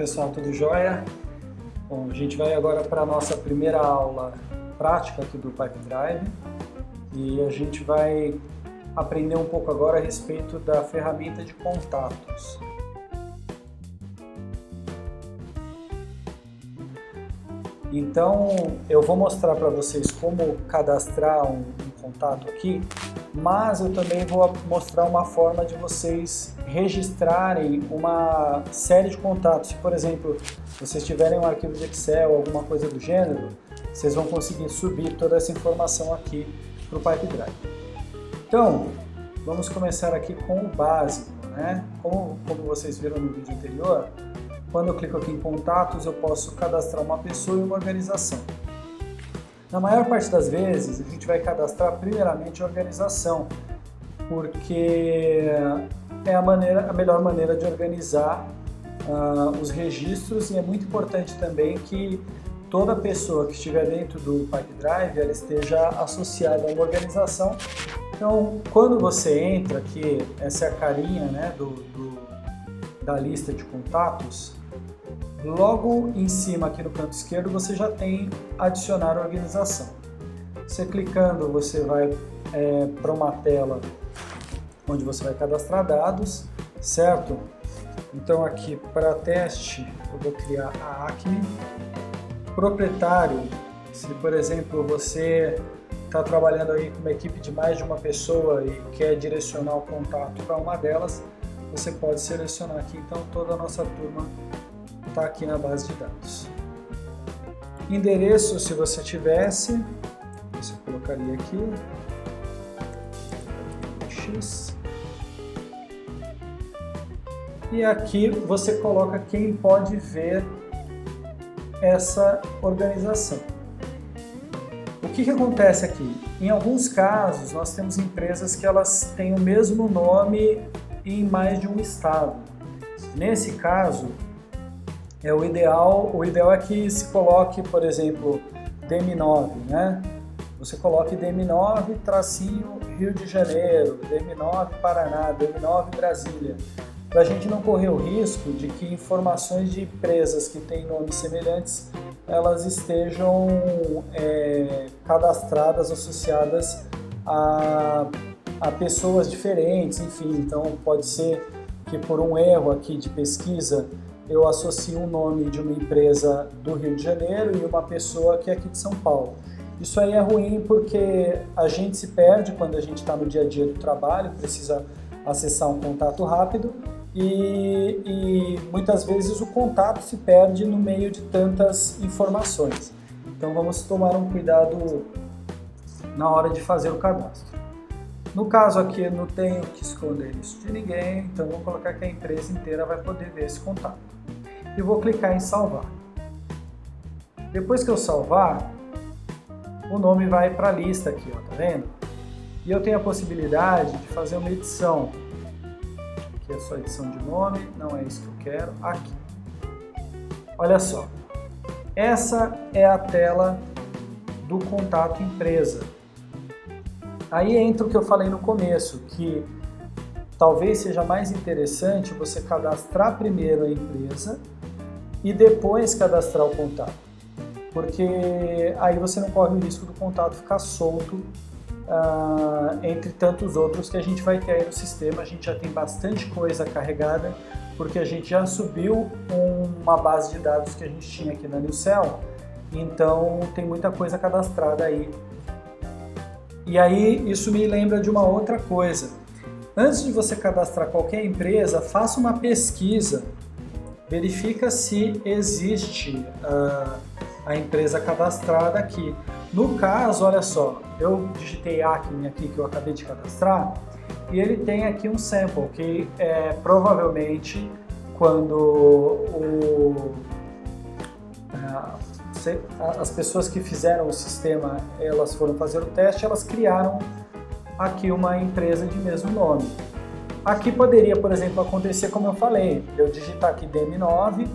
pessoal, tudo jóia? Bom, a gente vai agora para a nossa primeira aula prática aqui do Pipedrive e a gente vai aprender um pouco agora a respeito da ferramenta de contatos. Então, eu vou mostrar para vocês como cadastrar um contato aqui, mas eu também vou mostrar uma forma de vocês registrarem uma série de contatos. Se, por exemplo, vocês tiverem um arquivo de Excel, alguma coisa do gênero, vocês vão conseguir subir toda essa informação aqui para o Pipedrive. Então, vamos começar aqui com o básico, né? Como vocês viram no vídeo anterior, quando eu clico aqui em contatos, eu posso cadastrar uma pessoa e uma organização. Na maior parte das vezes, a gente vai cadastrar primeiramente a organização, porque é a melhor maneira de organizar os registros, e é muito importante também que toda pessoa que estiver dentro do Pipedrive ela esteja associada a uma organização. Então, quando você entra aqui, essa é a carinha, né, da lista de contatos. Logo em cima aqui no canto esquerdo você já tem adicionar organização. Você clicando, você vai para uma tela onde você vai cadastrar dados, certo? Então aqui para teste eu vou criar a Acme. Proprietário, se por exemplo você está trabalhando aí com uma equipe de mais de uma pessoa e quer direcionar o contato para uma delas, você pode selecionar aqui. Então toda a nossa turma está aqui na base de dados. Endereço, se você tivesse, você colocaria aqui X. E aqui você coloca quem pode ver essa organização. O que acontece aqui? Em alguns casos, nós temos empresas que elas têm o mesmo nome em mais de um estado. Nesse caso, o ideal é que se coloque, por exemplo, DM9, né? Você coloque DM9, tracinho Rio de Janeiro, DM9 Paraná, DM9 Brasília, para a gente não correr o risco de que informações de empresas que têm nomes semelhantes, elas estejam cadastradas, associadas a pessoas diferentes, enfim. Então pode ser que por um erro aqui de pesquisa eu associo um nome de uma empresa do Rio de Janeiro e uma pessoa que é aqui de São Paulo. Isso aí é ruim porque a gente se perde quando a gente está no dia a dia do trabalho, precisa acessar um contato rápido e muitas vezes o contato se perde no meio de tantas informações. Então vamos tomar um cuidado na hora de fazer o cadastro. No caso aqui eu não tenho que esconder isso de ninguém, então vou colocar que a empresa inteira vai poder ver esse contato. E vou clicar em salvar. Depois que eu salvar, o nome vai para a lista aqui, ó, tá vendo? E eu tenho a possibilidade de fazer uma edição. Aqui é só edição de nome, não é isso que eu quero. Aqui. Olha só. Essa é a tela do contato empresa. Aí entra o que eu falei no começo, que talvez seja mais interessante você cadastrar primeiro a empresa e depois cadastrar o contato, porque aí você não corre o risco do contato ficar solto entre tantos outros que a gente vai ter aí no sistema. A gente já tem bastante coisa carregada, porque a gente já subiu uma base de dados que a gente tinha aqui na NewCell, então tem muita coisa cadastrada aí. E aí isso me lembra de uma outra coisa. Antes de você cadastrar qualquer empresa, faça uma pesquisa, verifica se existe a empresa cadastrada aqui. No caso, olha só, eu digitei Acme aqui que eu acabei de cadastrar e ele tem aqui um sample que provavelmente quando as pessoas que fizeram o sistema, elas foram fazer o teste, elas criaram aqui uma empresa de mesmo nome. Aqui poderia, por exemplo, acontecer como eu falei, eu digitar aqui DM9,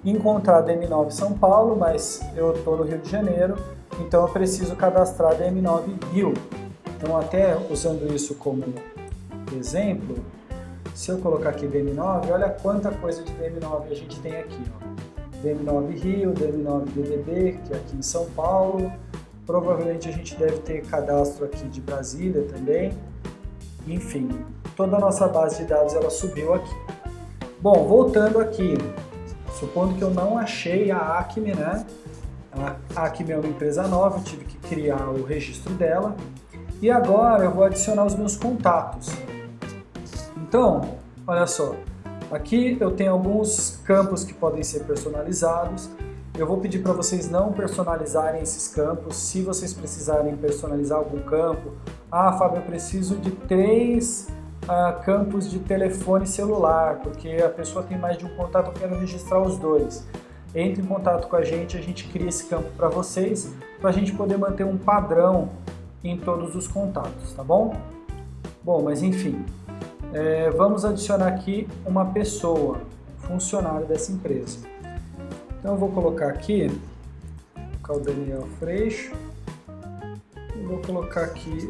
encontrar DM9 São Paulo, mas eu estou no Rio de Janeiro, então eu preciso cadastrar DM9 Rio. Então até usando isso como exemplo, se eu colocar aqui DM9, olha quanta coisa de DM9 a gente tem aqui, ó. DM9 Rio, DM9 DDB, que é aqui em São Paulo. Provavelmente a gente deve ter cadastro aqui de Brasília também. Enfim, toda a nossa base de dados ela subiu aqui. Bom, voltando aqui, supondo que eu não achei a Acme, né? A Acme é uma empresa nova, eu tive que criar o registro dela. E agora eu vou adicionar os meus contatos. Então, olha só, aqui eu tenho alguns campos que podem ser personalizados. Eu vou pedir para vocês não personalizarem esses campos. Se vocês precisarem personalizar algum campo, Fábio, eu preciso de 3 campos de telefone celular, porque a pessoa tem mais de um contato, eu quero registrar os 2. Entre em contato com a gente cria esse campo para vocês, para a gente poder manter um padrão em todos os contatos, tá bom? Bom, mas enfim, vamos adicionar aqui uma pessoa, funcionário dessa empresa. Então eu vou colocar aqui, o Daniel Freixo, e vou colocar aqui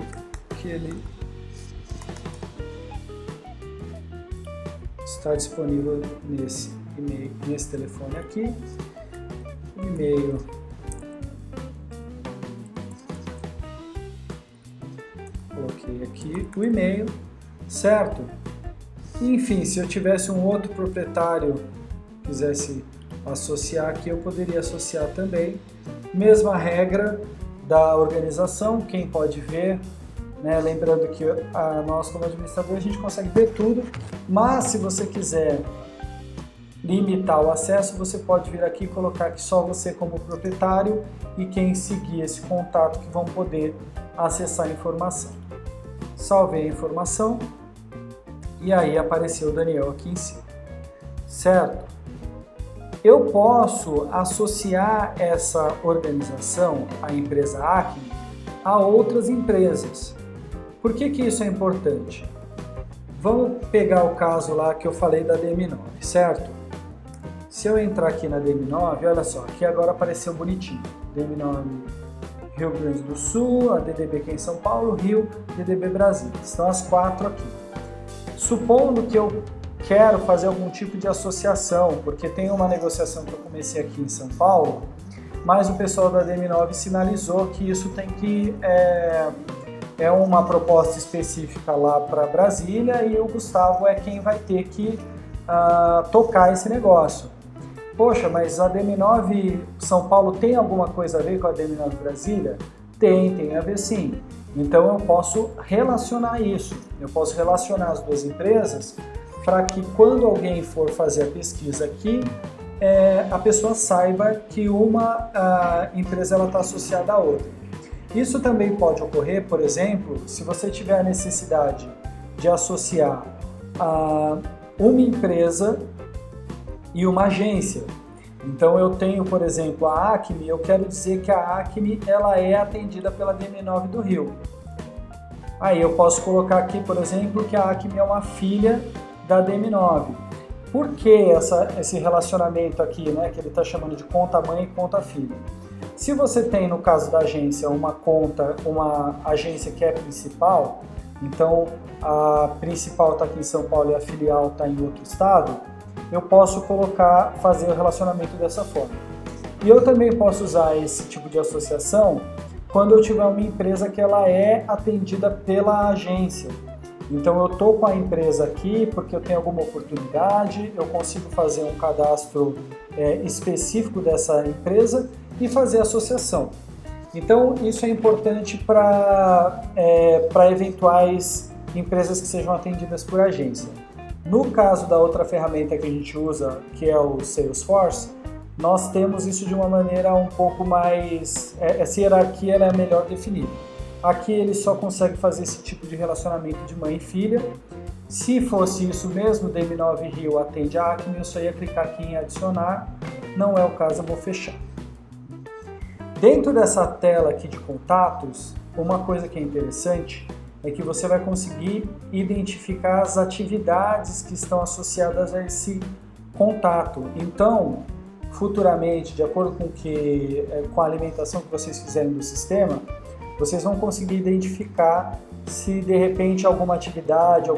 que ele está disponível nesse e-mail, nesse telefone aqui. O e-mail coloquei aqui o e-mail, certo? Enfim, se eu tivesse um outro proprietário que quisesse associar aqui, eu poderia associar também. Mesma regra da organização, quem pode ver, né? Lembrando que nós como administrador a gente consegue ver tudo, mas se você quiser limitar o acesso, você pode vir aqui e colocar que só você como proprietário e quem seguir esse contato que vão poder acessar a informação. Salvei a informação e aí apareceu o Daniel aqui em cima, certo? Eu posso associar essa organização, a empresa Acme, a outras empresas. Por que isso é importante? Vamos pegar o caso lá que eu falei da DM9, certo? Se eu entrar aqui na DM9, olha só, aqui agora apareceu bonitinho. DM9 Rio Grande do Sul, a DDB aqui em São Paulo, Rio, DDB Brasília. Estão as 4 aqui. Supondo que eu quero fazer algum tipo de associação, porque tem uma negociação que eu comecei aqui em São Paulo, mas o pessoal da DM9 sinalizou que isso tem que é uma proposta específica lá para Brasília e o Gustavo é quem vai ter que tocar esse negócio. Poxa, mas a DM9 São Paulo tem alguma coisa a ver com a DM9 Brasília? Tem a ver sim. Então eu posso relacionar isso, eu posso relacionar as duas empresas para que quando alguém for fazer a pesquisa aqui, a pessoa saiba que uma empresa está associada à outra. Isso também pode ocorrer, por exemplo, se você tiver a necessidade de associar uma empresa e uma agência. Então eu tenho, por exemplo, a Acme, eu quero dizer que a Acme ela é atendida pela DM9 do Rio. Aí eu posso colocar aqui, por exemplo, que a Acme é uma filha da DM9. Por que esse relacionamento aqui, né, que ele está chamando de conta mãe e conta filha? Se você tem, no caso da agência, uma agência que é principal, então a principal está aqui em São Paulo e a filial está em outro estado, eu posso fazer o relacionamento dessa forma. E eu também posso usar esse tipo de associação quando eu tiver uma empresa que ela é atendida pela agência. Então eu estou com a empresa aqui porque eu tenho alguma oportunidade, eu consigo fazer um cadastro específico dessa empresa e fazer associação. Então isso é importante para eventuais empresas que sejam atendidas por agência. No caso da outra ferramenta que a gente usa, que é o Salesforce, nós temos isso de uma maneira um pouco mais... essa hierarquia ela é melhor definida. Aqui ele só consegue fazer esse tipo de relacionamento de mãe e filha. Se fosse isso mesmo, DM9 Rio atende a Acme, eu só ia clicar aqui em adicionar. Não é o caso, eu vou fechar. Dentro dessa tela aqui de contatos, uma coisa que é interessante é que você vai conseguir identificar as atividades que estão associadas a esse contato. Então, futuramente, de acordo com a alimentação que vocês fizerem do sistema, vocês vão conseguir identificar se de repente alguma atividade,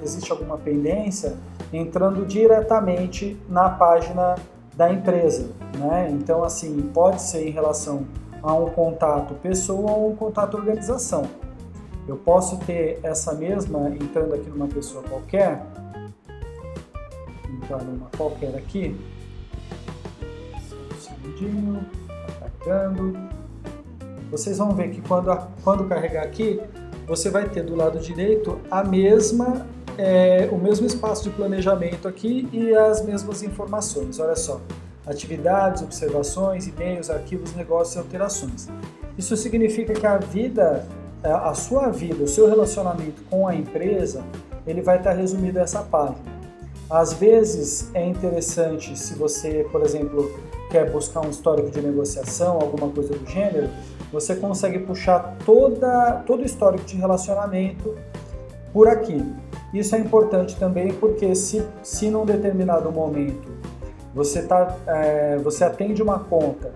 existe alguma pendência entrando diretamente na página da empresa, né? Então, assim, pode ser em relação a um contato pessoa ou um contato organização. Eu posso ter essa mesma entrando aqui numa pessoa qualquer, entrar numa qualquer aqui, um segundinho, tá carregando. Vocês vão ver que quando carregar aqui, você vai ter do lado direito o mesmo espaço de planejamento aqui e as mesmas informações. Olha só, atividades, observações, e-mails, arquivos, negócios e alterações. Isso significa que a sua vida, o seu relacionamento com a empresa, ele vai estar resumido nessa página. Às vezes é interessante, se você, por exemplo, quer buscar um histórico de negociação, alguma coisa do gênero, você consegue puxar todo o histórico de relacionamento por aqui. Isso é importante também porque se num determinado momento você atende uma conta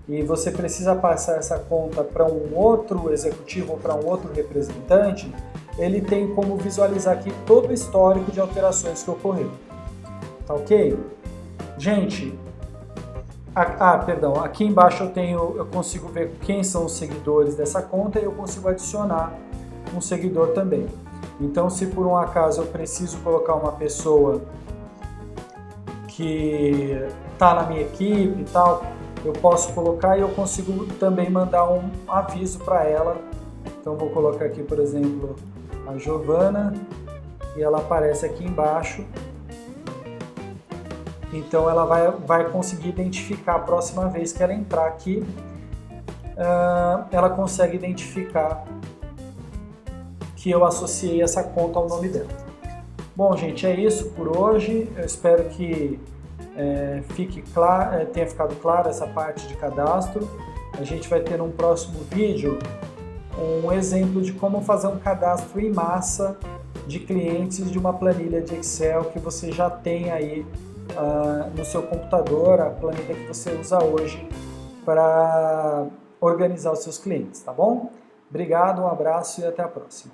e você precisa passar essa conta para um outro executivo ou para um outro representante, ele tem como visualizar aqui todo o histórico de alterações que ocorreu. Tá ok? Gente, perdão, aqui embaixo eu consigo ver quem são os seguidores dessa conta e eu consigo adicionar um seguidor também. Então, se por um acaso eu preciso colocar uma pessoa que está na minha equipe e tal, eu posso colocar e eu consigo também mandar um aviso para ela. Então, vou colocar aqui, por exemplo, a Giovana e ela aparece aqui embaixo. Então, ela vai conseguir identificar a próxima vez que ela entrar aqui, ela consegue identificar que eu associei essa conta ao nome dela. Bom, gente, é isso por hoje. Eu espero que tenha ficado claro essa parte de cadastro. A gente vai ter num próximo vídeo um exemplo de como fazer um cadastro em massa de clientes de uma planilha de Excel que você já tem aí no seu computador, a planilha que você usa hoje para organizar os seus clientes, tá bom? Obrigado, um abraço e até a próxima.